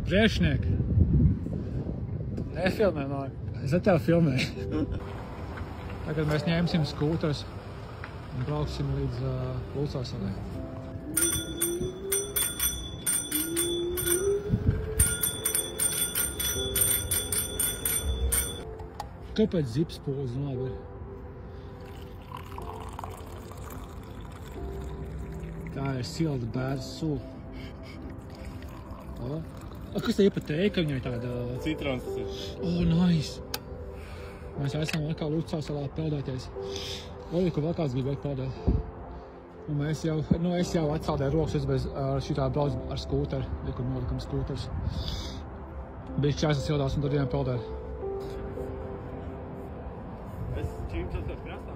Priekšnieki. Nefilmē, no. Es ar tevi filmēju. Tagad mēs ņemsim skūters un brauksim līdz Lucāsalai. Kāpēc zips pūles labi? Tā ir silda bērza sula. Kas te iepateika, ka viņai tāda... Citrons tas ir. Nice! Mēs esam atkal Lucāsalā peldēties. Ko vēl kāds gribētu peldēt. Un mēs jau, es jau atsaldēju rokas, es bez šitā braucu ar skūteri, kur nolikam skūters. Bija čāsas sildās un tad vienam peldēt. Es čīmčos kāds krāstā?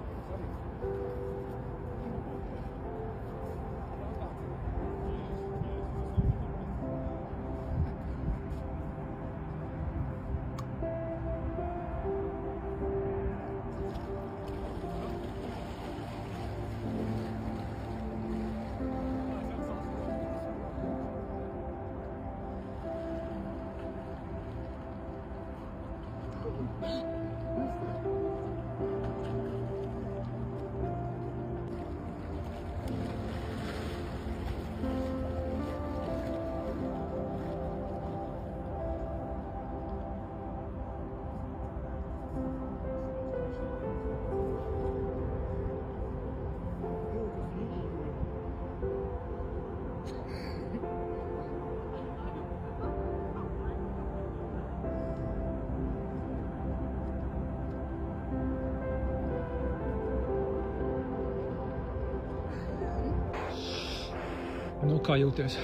Nu, kā jūties?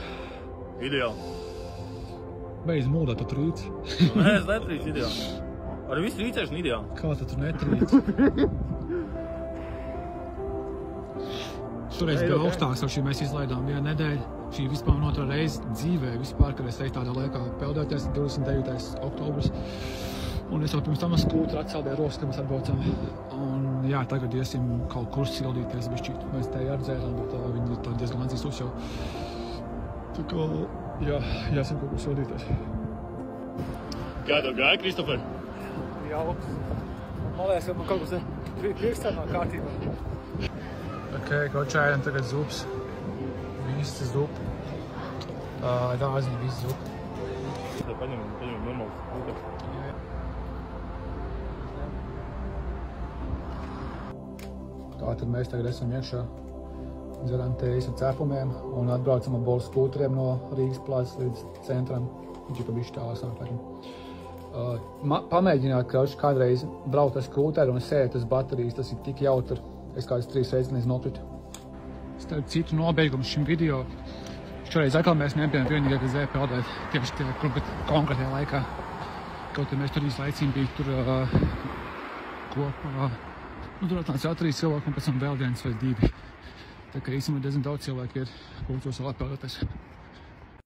Ideāli. Beidz mūdāt, tu trīci. Nē, es netrīcu ideāli. Arī visu trīcēšanu ideāli. Kā tu tur netrīci? Šoreiz bija augstāks, ar šī mēs izlaidām vienu nedēļu. Šī vispār otrā reize dzīvē vispār, kad es eju tādā laikā peldēties, 29. oktobris. Un es jau pirms tam skūteri atsaldēju rokas, kad mēs atbraucām. Un jā, tagad iesim kaut kur sildīties bišķīt. Mēs te atdzērām, bet viņi ir diezgan atzīstos jau. Tā kā, jā, jāsim kaut kur sildīties. Kā tev gāja, Kristofer? Jauks. Man liekas, ka man kaut kas priekšstāvā kārtībā. Ok, kočājam tagad zups. Visi zup. Dāziņi visi zup. Paņem normāls skūters. Tātad mēs tagad esam iekšā, dzeram tējas ar cepumiem un atbraucam ar bolu skūteriem no Rīgas plazas līdz centram. Viņš ir pa bišķi tālāk sanāpēkam. Pamēģināt kādreiz braukt ar skūteri un sēdēt uz baterijas, tas ir tik jautri. Es kādas 3 reizes nokritu. Starp citu nobeigums šim video. Šoreiz atkal mēs nebijām vienīgie, kas zēja peldēt tieši tajā konkrētajā laikā. Kaut kad mēs tur visu laicīm bija tur kopā. Tur atnāca 3 cilvēki un pēc tam vēl viens vai 2. Tā kā īstenībā diezgan daudz cilvēku ir Lucāsalā peldēties.